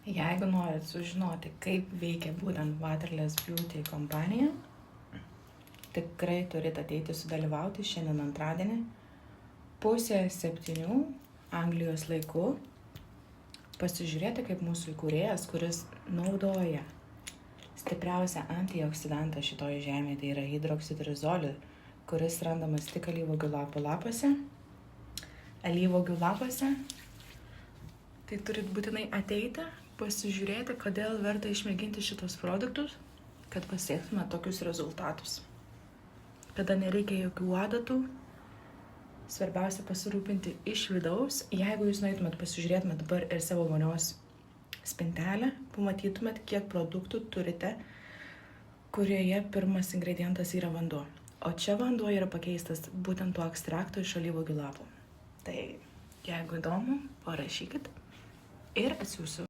Jeigu norit sužinoti, kaip veikia būtent Waterless Beauty kompanija, tikrai turit ateiti sudalyvauti šiandien antradienį, 6:30 Anglijos laiku, pasižiūrėti, kaip mūsų įkūrėjas, kuris naudoja stipriausią antioksidantą šitoje žemėje, tai yra hidroksidirizolį, kuris randamas tik alyvuogių lapuose. Tai turit būtinai ateiti, pasižiūrėti, kodėl verta išmėginti šitos produktus, kad pasiektume tokius rezultatus. Kada nereikia jokių adatų, svarbiausia pasirūpinti iš vidaus. Jeigu jūs nueitumėt, pasižiūrėtumėt dabar ir savo vonios spintelę, pamatytumėt, kiek produktų turite, kurioje pirmas ingredientas yra vanduo. O čia vanduo yra pakeistas būtent tuo ekstraktu iš alyvuogių lapų. Tai jeigu įdomu, parašykit ir atsiųsiu.